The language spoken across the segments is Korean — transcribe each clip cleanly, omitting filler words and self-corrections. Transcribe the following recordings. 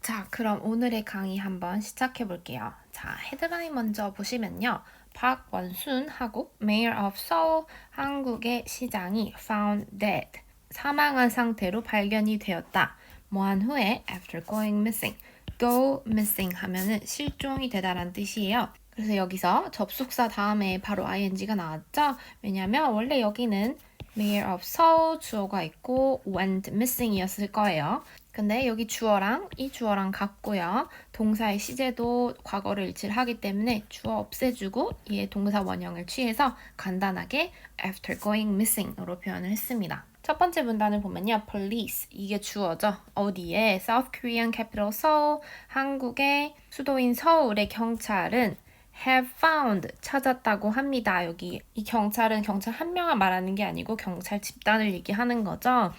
자, 그럼 오늘의 강의 한번 시작해 볼게요. 자, 헤드라인 먼저 보시면요. 박원순 하고 Mayor of Seoul, 한국의 시장이 found dead, 사망한 상태로 발견이 되었다. 뭐한 후에 after going missing, go missing 하면은 실종이 되다란 뜻이에요. 그래서 여기서 접속사 다음에 바로 ing가 나왔죠? 왜냐면 원래 여기는 Mayor of Seoul 주어가 있고 went missing이었을 거예요. 근데 여기 주어랑 이 주어랑 같고요. 동사의 시제도 과거를 일치를 하기 때문에 주어 없애주고 얘의 동사 원형을 취해서 간단하게 after going missing으로 표현을 했습니다. 첫 번째 문단을 보면요. police, 이게 주어죠. 어디에? South Korean capital Seoul, 한국의 수도인 서울의 경찰은 have found, 찾았다고 합니다. 여기 이 경찰은 경찰 한 명을 말하는 게 아니고 경찰 집단을 얘기하는 거죠.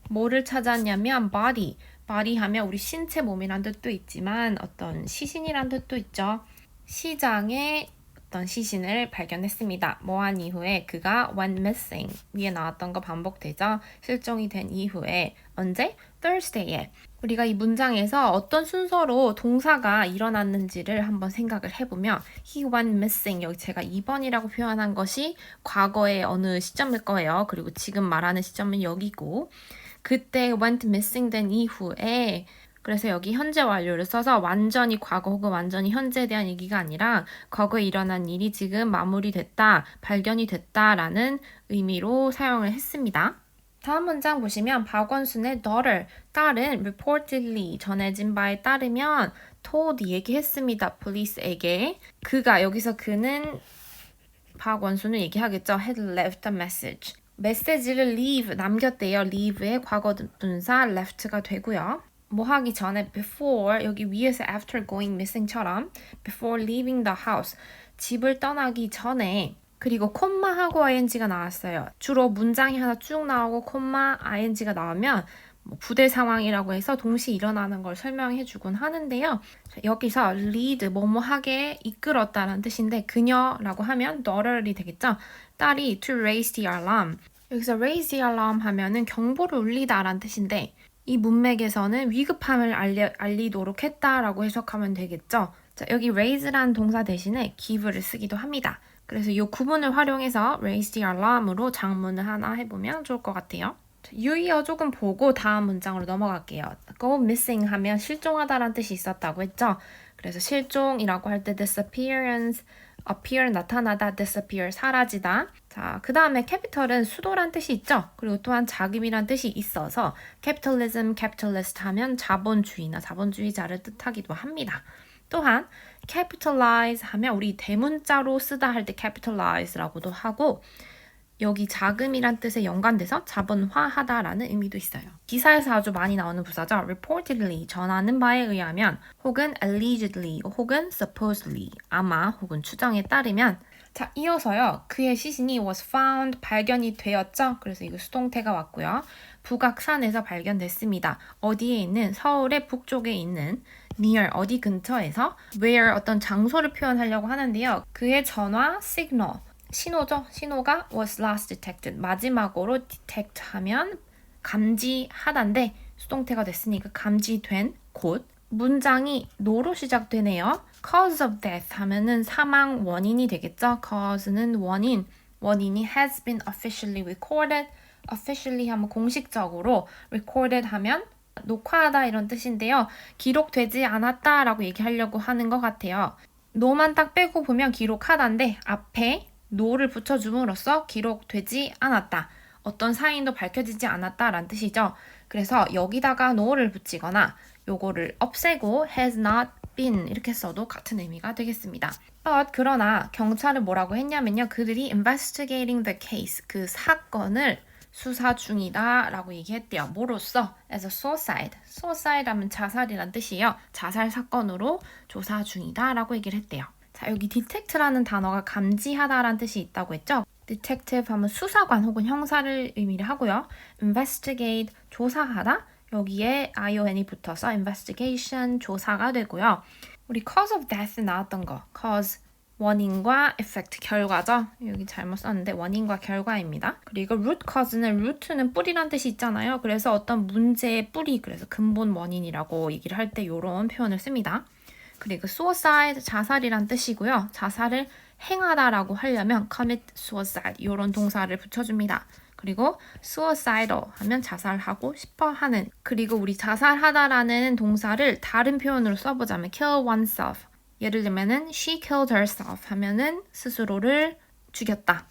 뭐를 찾았냐면 body, body 하면 우리 신체 몸이란 뜻도 있지만 어떤 시신이란 뜻도 있죠. 시장에 어떤 시신을 발견했습니다. 뭐한 이후에 그가 went missing, 위에 나왔던 거 반복되죠. 실종이 된 이후에 언제? Thursday에. 우리가 이 문장에서 어떤 순서로 동사가 일어났는지를 한번 생각을 해보면 he went missing, 여기 제가 2번이라고 표현한 것이 과거의 어느 시점일 거예요. 그리고 지금 말하는 시점은 여기고 그때 went missing 된 이후에 그래서 여기 현재 완료를 써서 완전히 과거 혹은 완전히 현재에 대한 얘기가 아니라 과거에 일어난 일이 지금 마무리됐다, 발견이 됐다라는 의미로 사용을 했습니다. 다음 문장 보시면 박원순의 daughter, 딸은 reportedly, 전해진 바에 따르면 told, 얘기했습니다. police에게. 그가, 여기서 그는 박원순을 얘기하겠죠. had left a message. 메시지를 leave, 남겼대요. leave의 과거 분사 left가 되고요. 뭐 하기 전에 before, 여기 위에서 after going missing처럼 before leaving the house, 집을 떠나기 전에 그리고 콤마하고 ing가 나왔어요. 주로 문장이 하나 쭉 나오고 콤마 ing가 나오면 뭐 부대 상황이라고 해서 동시에 일어나는 걸 설명해 주곤 하는데요. 여기서 lead, 뭐뭐하게 이끌었다는 뜻인데 그녀라고 하면 daughter이 되겠죠. 딸이 to raise the alarm. 여기서 raise the alarm 하면은 경보를 울리다라는 뜻인데 이 문맥에서는 위급함을 알리도록 했다라고 해석하면 되겠죠. 자, 여기 raise라는 동사 대신에 give를 쓰기도 합니다. 그래서 이 구문을 활용해서 raise the alarm으로 장문을 하나 해보면 좋을 것 같아요. 유의어 조금 보고 다음 문장으로 넘어갈게요. go missing 하면 실종하다라는 뜻이 있었다고 했죠. 그래서 실종이라고 할 때 disappearance, appear 나타나다, disappear 사라지다. 자, 그 다음에 capital은 수도란 뜻이 있죠. 그리고 또한 자금이란 뜻이 있어서 capitalism, capitalist 하면 자본주의나 자본주의자를 뜻하기도 합니다. 또한 capitalize 하면 우리 대문자로 쓰다 할 때 capitalize라고도 하고 여기 자금이란 뜻에 연관돼서 자본화하다라는 의미도 있어요. 기사에서 아주 많이 나오는 부사죠. reportedly, 전하는 바에 의하면 혹은 allegedly, 혹은 supposedly, 아마 혹은 추정에 따르면 자, 이어서요. 그의 시신이 was found, 발견이 되었죠. 그래서 이거 수동태가 왔고요. 북악산에서 발견됐습니다. 어디에 있는? 서울의 북쪽에 있는 near, 어디 근처에서 where, 어떤 장소를 표현하려고 하는데요. 그의 전화 signal, 신호죠. 신호가 was last detected. 마지막으로 detect 하면 감지하다인데 수동태가 됐으니까 감지된 곳. 문장이 no로 시작되네요. cause of death 하면은 사망 원인이 되겠죠. cause는 원인. 원인이 has been officially recorded. officially 하면 공식적으로, recorded 하면 녹화하다 이런 뜻인데요. 기록되지 않았다라고 얘기하려고 하는 것 같아요. no만 딱 빼고 보면 기록하다인데 앞에 no를 붙여줌으로써 기록되지 않았다. 어떤 사인도 밝혀지지 않았다라는 뜻이죠. 그래서 여기다가 no를 붙이거나 요거를 없애고 has not been 이렇게 써도 같은 의미가 되겠습니다. 그러나 경찰은 뭐라고 했냐면요. 그들이 investigating the case, 그 사건을 수사 중이다 라고 얘기했대요. 뭐로써? as a suicide. suicide 하면 자살이란 뜻이에요. 자살 사건으로 조사 중이다 라고 얘기를 했대요. 자, 여기 detect라는 단어가 감지하다라는 뜻이 있다고 했죠. detective 하면 수사관 혹은 형사를 의미를 하고요. investigate, 조사하다. 여기에 ion이 붙어서 investigation, 조사가 되고요. 우리 cause of death 나왔던 거. cause, 원인과 effect, 결과죠. 여기 잘못 썼는데 원인과 결과입니다. 그리고 root cause는 root는 뿌리란 뜻이 있잖아요. 그래서 어떤 문제의 뿌리, 그래서 근본 원인이라고 얘기를 할 때 이런 표현을 씁니다. 그리고 suicide, 자살이란 뜻이고요. 자살을 행하다라고 하려면 commit suicide 이런 동사를 붙여줍니다. 그리고 suicidal 하면 자살하고 싶어 하는. 그리고 우리 자살하다라는 동사를 다른 표현으로 써보자면 kill oneself. 예를 들면은 she killed herself 하면은 스스로를 죽였다.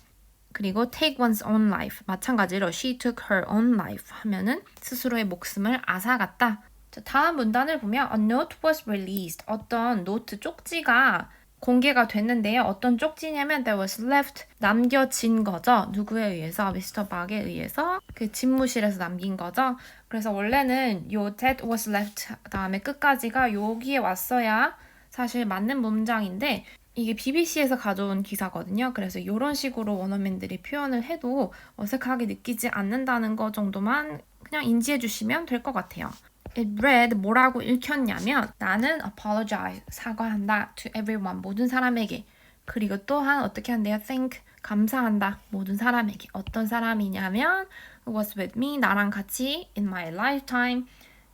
그리고 take one's own life. 마찬가지로 she took her own life 하면은 스스로의 목숨을 앗아갔다. 자, 다음 문단을 보면 a note was released. 어떤 노트 쪽지가 공개가 됐는데요. 어떤 쪽지냐면 that was left, 남겨진 거죠. 누구에 의해서? 미스터 박에 의해서 그 집무실에서 남긴 거죠. 그래서 원래는 요 that was left 다음에 끝까지가 여기에 왔어야 사실 맞는 문장인데 이게 BBC에서 가져온 기사거든요. 그래서 이런 식으로 원어민들이 표현을 해도 어색하게 느끼지 않는다는 거 정도만 그냥 인지해 주시면 될 것 같아요. It read 뭐라고 읽혔냐면 나는 apologize, 사과한다 to everyone, 모든 사람에게. 그리고 또한 어떻게 한대요? Thank, 감사한다, 모든 사람에게. 어떤 사람이냐면 who was with me, 나랑 같이 in my lifetime,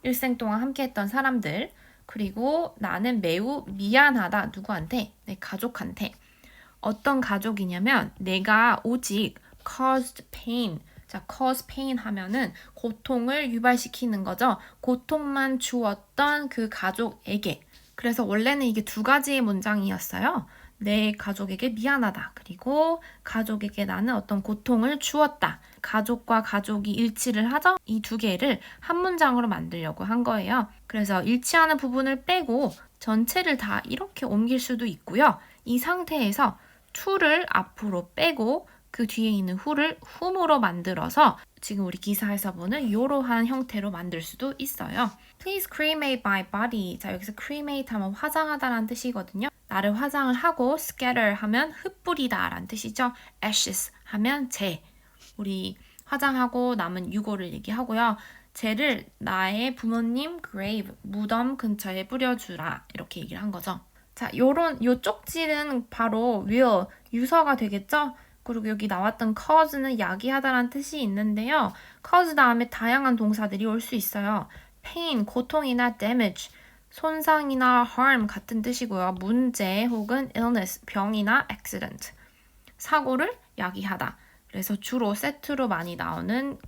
일생 동안 함께했던 사람들. 그리고 나는 매우 미안하다, 누구한테? 내 가족한테. 어떤 가족이냐면 내가 오직 caused pain, 자, cause pain 하면은 고통을 유발시키는 거죠. 고통만 주었던 그 가족에게. 그래서 원래는 이게 두 가지의 문장이었어요. 내 가족에게 미안하다. 그리고 가족에게 나는 어떤 고통을 주었다. 가족과 가족이 일치를 하죠? 이 두 개를 한 문장으로 만들려고 한 거예요. 그래서 일치하는 부분을 빼고 전체를 다 이렇게 옮길 수도 있고요. 이 상태에서 to를 앞으로 빼고 그 뒤에 있는 who를 whom으로 만들어서 지금 우리 기사에서 보는 이러한 형태로 만들 수도 있어요. Please cremate my body. 자, 여기서 cremate 하면 화장하다라는 뜻이거든요. 나를 화장을 하고 scatter 하면 흩뿌리다 라는 뜻이죠. ashes 하면 재. 우리 화장하고 남은 유골을 얘기하고요. 재를 나의 부모님 grave, 무덤 근처에 뿌려주라. 이렇게 얘기를 한 거죠. 자, 요 쪽지는 바로 will, 유서가 되겠죠? 그리고 여기 나왔던 cause는 야기하다라는 뜻이 있는데요. cause 다음에 다양한 동사들이 올 수 있어요. pain, 고통이나 damage, 손상이나 harm 같은 뜻이고요. 문제 혹은 illness, 병이나 accident, 사고를 야기하다. 그래서 주로 세트로 많이 나오는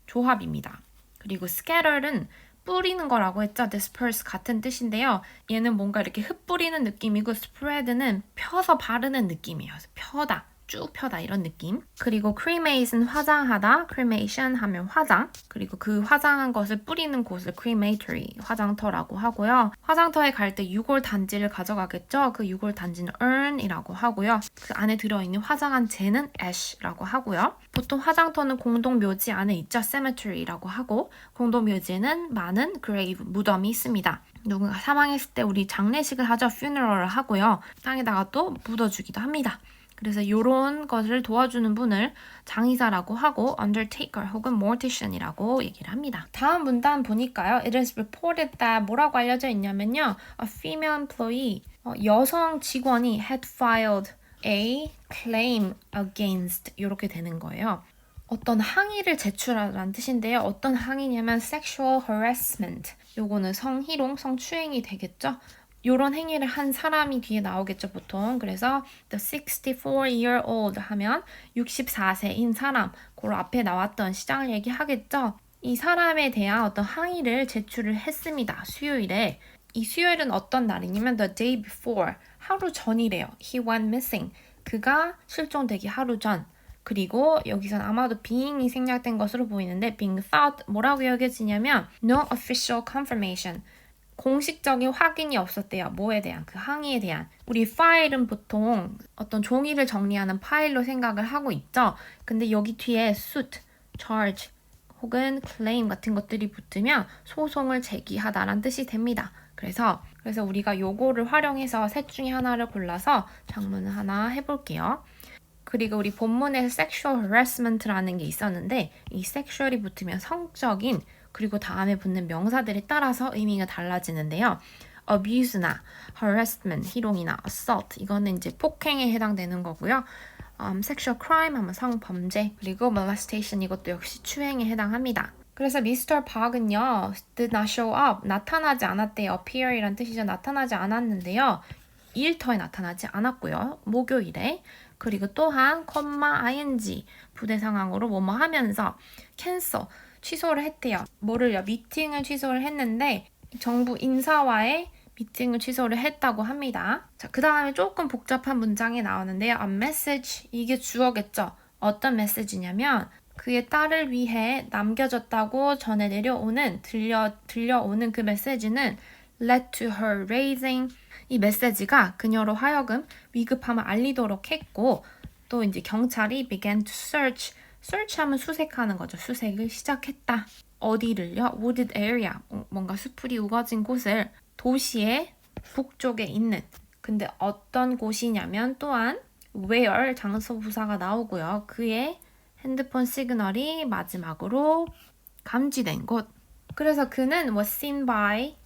조합입니다. 그리고 scatter는 뿌리는 거라고 했죠. disperse 같은 뜻인데요. 얘는 뭔가 이렇게 흩뿌리는 느낌이고 spread는 펴서 바르는 느낌이에요. 펴다. 쭉 펴다 이런 느낌. 그리고 cremate는 화장하다, cremation 하면 화장. 그리고 그 화장한 것을 뿌리는 곳을 crematory, 화장터라고 하고요. 화장터에 갈 때 유골 단지를 가져가겠죠. 그 유골 단지는 urn이라고 하고요. 그 안에 들어있는 화장한 재는 ash라고 하고요. 보통 화장터는 공동묘지 안에 있죠. cemetery라고 하고 공동묘지에는 많은 grave, 무덤이 있습니다. 누군가 사망했을 때 우리 장례식을 하죠. funeral을 하고요. 땅에다가 또 묻어주기도 합니다. 그래서 이런 것을 도와주는 분을 장의사라고 하고 undertaker 혹은 mortician이라고 얘기를 합니다. 다음 문단 보니까요. It is reported that 뭐라고 알려져 있냐면요. A female employee, 여성 직원이 had filed a claim against 이렇게 되는 거예요. 어떤 항의를 제출하라는 뜻인데요. 어떤 항의냐면 sexual harassment. 요거는 성희롱, 성추행이 되겠죠. 요런 행위를 한 사람이 뒤에 나오겠죠, 보통. 그래서 the 64-year-old 하면 64세인 사람, 그 앞에 나왔던 시장을 얘기하겠죠. 이 사람에 대한 어떤 항의를 제출을 했습니다, 수요일에. 이 수요일은 어떤 날이냐면 the day before, 하루 전이래요. He went missing. 그가 실종되기 하루 전. 그리고 여기선 아마도 being이 생략된 것으로 보이는데 being thought 뭐라고 여겨지냐면 no official confirmation. 공식적인 확인이 없었대요. 뭐에 대한? 그 항의에 대한. 우리 파일은 보통 어떤 종이를 정리하는 파일로 생각을 하고 있죠. 근데 여기 뒤에 suit, charge 혹은 claim 같은 것들이 붙으면 소송을 제기하다라는 뜻이 됩니다. 그래서 우리가 요거를 활용해서 셋 중에 하나를 골라서 작문을 하나 해볼게요. 그리고 우리 본문에서 sexual harassment라는 게 있었는데 이 sexual이 붙으면 성적인 그리고 다음에 붙는 명사들에 따라서 의미가 달라지는데요. abuse나 harassment, 희롱이나 assault 이거는 이제 폭행에 해당되는 거고요. sexual crime 하면 성범죄, 그리고 molestation 이것도 역시 추행에 해당합니다. 그래서 Mr. Park은요, did not show up, 나타나지 않았대요. appear이란 뜻이죠. 나타나지 않았는데요. 일터에 나타나지 않았고요. 목요일에. 그리고 또한 ing 부대 상황으로 뭐뭐 하면서 cancel 취소를 했대요. 뭐를요? 미팅을 취소를 했는데 정부 인사와의 미팅을 취소를 했다고 합니다. 자, 그 다음에 조금 복잡한 문장이 나오는데요. A message 이게 주어겠죠. 어떤 메시지냐면 그의 딸을 위해 남겨졌다고 전해 내려오는 들려오는 그 메시지는 led to her raising 이 메시지가 그녀로 하여금 위급함을 알리도록 했고 또 이제 경찰이 began to search하면 수색하는 거죠. 수색을 시작했다. 어디를요? wooded area 뭔가 수풀이 우거진 곳을 도시의 북쪽에 있는 근데 어떤 곳이냐면 또한 where 장소 부사가 나오고요. 그의 핸드폰 시그널이 마지막으로 감지된 곳. 그래서 그는 was seen by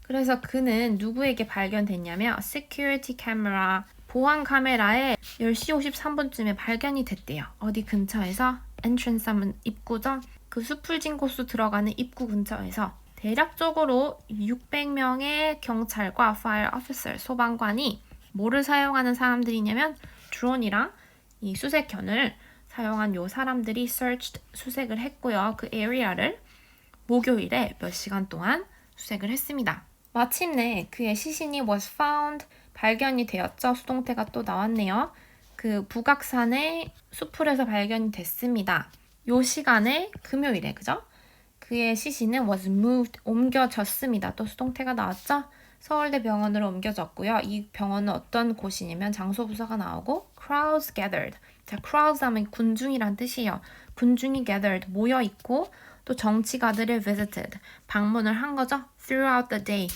그래서 그는 누구에게 발견됐냐면 security camera 보안 카메라에 10시 53분쯤에 발견이 됐대요. 어디 근처에서 entrance 하면 입구죠. 그 수풀진 곳으로 들어가는 입구 근처에서 대략적으로 600명의 경찰과 fire officer 소방관이 뭐를 사용하는 사람들이냐면 드론이랑 이 수색견을 사용한 요 사람들이 searched 수색을 했고요. 그 area를 목요일에 몇 시간 동안 수색을 했습니다. 마침내 그의 시신이 was found 발견이 되었죠. 수동태가 또 나왔네요. 그 북악산의 수풀에서 발견이 됐습니다. 요 시간에 금요일에 그죠? 그의 시신은 was moved 옮겨졌습니다. 또 수동태가 나왔죠? 서울대 병원으로 옮겨졌고요. 이 병원은 어떤 곳이냐면 장소 부사가 나오고 crowds gathered. 자, crowds 하면 군중이란 뜻이에요. 군중이 gathered 모여 있고 또 정치가들을 visited 방문을 한 거죠. throughout the day.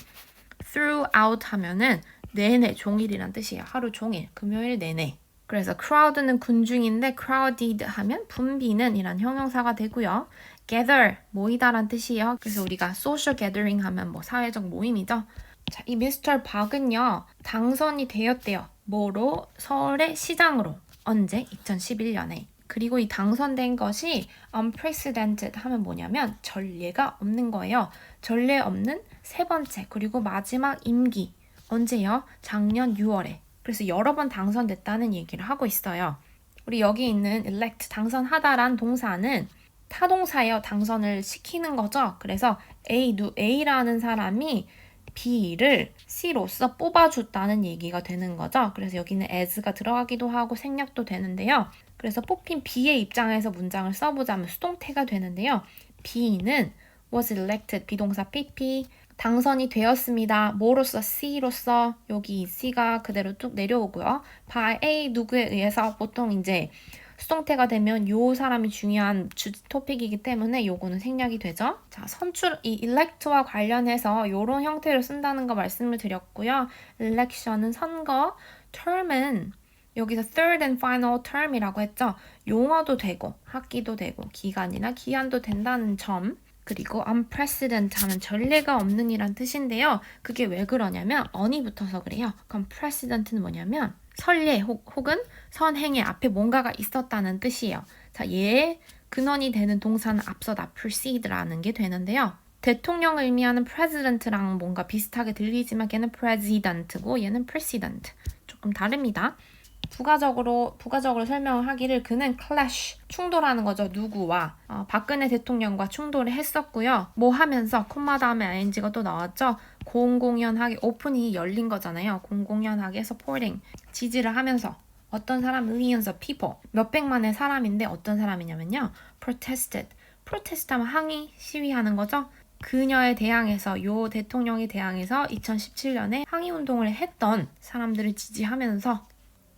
throughout 하면은 내내 종일이란 뜻이에요. 하루 종일 금요일 내내. 그래서 crowd는 군중인데 crowded 하면 붐비는 이란 형용사가 되고요. gather 모이다란 뜻이에요. 그래서 우리가 social gathering 하면 뭐 사회적 모임이죠. 자, 이 미스터 박은요 당선이 되었대요. 뭐로? 서울의 시장으로. 언제? 2011년에. 그리고 이 당선된 것이 unprecedented 하면 뭐냐면 전례가 없는 거예요. 전례 없는 세 번째 그리고 마지막 임기. 언제요? 작년 6월에. 그래서 여러 번 당선됐다는 얘기를 하고 있어요. 우리 여기 있는 elect 당선하다란 동사는 타동사예요. 당선을 시키는 거죠. 그래서 A라는 사람이 B를 C로서 뽑아줬다는 얘기가 되는 거죠. 그래서 여기는 as가 들어가기도 하고 생략도 되는데요. 그래서 뽑힌 B의 입장에서 문장을 써보자면 수동태가 되는데요. B는 was elected 비동사 PP 당선이 되었습니다. 뭐로써? C로서 여기 C가 그대로 쭉 내려오고요. by A 누구에 의해서 보통 이제 수동태가 되면 요 사람이 중요한 토픽이기 때문에 요거는 생략이 되죠. 자, 이 elect와 관련해서 요런 형태로 쓴다는 거 말씀을 드렸고요. election은 선거, term은 여기서 third and final term이라고 했죠. 용어도 되고 학기도 되고 기간이나 기한도 된다는 점. 그리고 unprecedented 하면 전례가 없는 이란 뜻인데요. 그게 왜 그러냐면 on이 붙어서 그래요. 그럼 precedent는 뭐냐면 선례 혹은 선행의 앞에 뭔가가 있었다는 뜻이에요. 자, 얘의 근원이 되는 동사는 앞서다 precede라는 게 되는데요. 대통령을 의미하는 president랑 뭔가 비슷하게 들리지만 걔는 president고 얘는 precedent. 조금 다릅니다. 부가적으로 설명을 하기를 그는 clash, 충돌하는 거죠. 누구와? 박근혜 대통령과 충돌을 했었고요. 뭐 하면서 콤마 다음에 ing가 또 나왔죠. 공공연하게 오픈이 열린 거잖아요. 공공연하게 supporting, 지지를 하면서 어떤 사람, millions of people, 몇백만의 사람인데 어떤 사람이냐면요. protest 하면 항의, 시위하는 거죠. 그녀에 대항해서 요 대통령에 대항해서 2017년에 항의운동을 했던 사람들을 지지하면서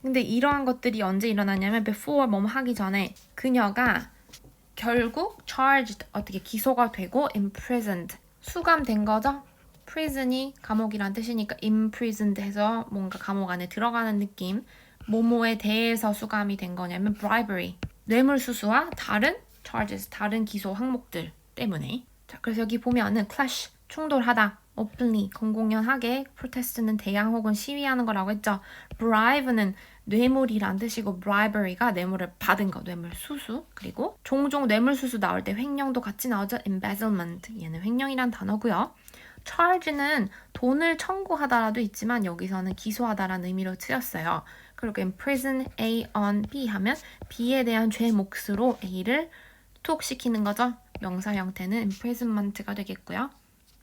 근데 이러한 것들이 언제 일어나냐면 before 뭐뭐 하기 전에 그녀가 결국 charged 어떻게 기소가 되고 imprisoned 수감된 거죠. prison이 감옥이란 뜻이니까 imprisoned 해서 뭔가 감옥 안에 들어가는 느낌. 뭐뭐에 대해서 수감이 된 거냐면 bribery 뇌물수수와 다른 charges 다른 기소 항목들 때문에. 자, 그래서 여기 보면은 clash 충돌하다. openly, 공공연하게. protest는 대항 혹은 시위하는 거라고 했죠. bribe는 뇌물이란 뜻이고 bribery가 뇌물을 받은 거, 뇌물 수수. 그리고 종종 뇌물 수수 나올 때 횡령도 같이 나오죠. embezzlement, 얘는 횡령이란 단어고요. charge는 돈을 청구하다라도 있지만 여기서는 기소하다라는 의미로 쓰였어요. 그리고 imprison A on B 하면 B에 대한 죄 몫으로 A를 투옥시키는 거죠. 명사 형태는 imprisonment가 되겠고요.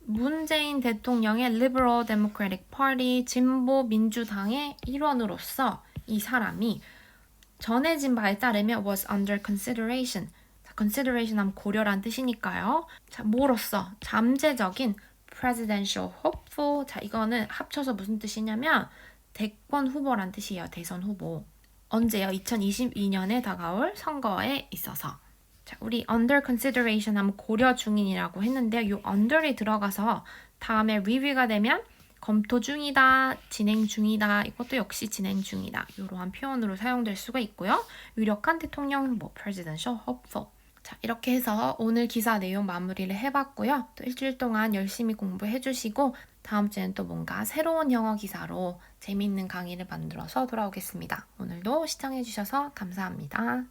문재인 대통령의 Liberal Democratic Party 진보 민주당의 일원으로서 이 사람이 전해진 바에 따르면 was under consideration. 자, consideration 하면 고려란 뜻이니까요. 자, 뭐로써? 잠재적인 presidential hopeful. 자, 이거는 합쳐서 무슨 뜻이냐면 대권 후보란 뜻이에요. 대선 후보. 언제요? 2022년에 다가올 선거에 있어서. 자, 우리 under consideration 하면 고려 중인이라고 했는데 이 under이 들어가서 다음에 review가 되면 검토 중이다, 진행 중이다, 이것도 역시 진행 중이다. 이러한 표현으로 사용될 수가 있고요. 유력한 대통령 후보, presidential hopeful. 자, 이렇게 해서 오늘 기사 내용 마무리를 해봤고요. 또 일주일 동안 열심히 공부해 주시고 다음 주에는 또 뭔가 새로운 영어 기사로 재미있는 강의를 만들어서 돌아오겠습니다. 오늘도 시청해 주셔서 감사합니다.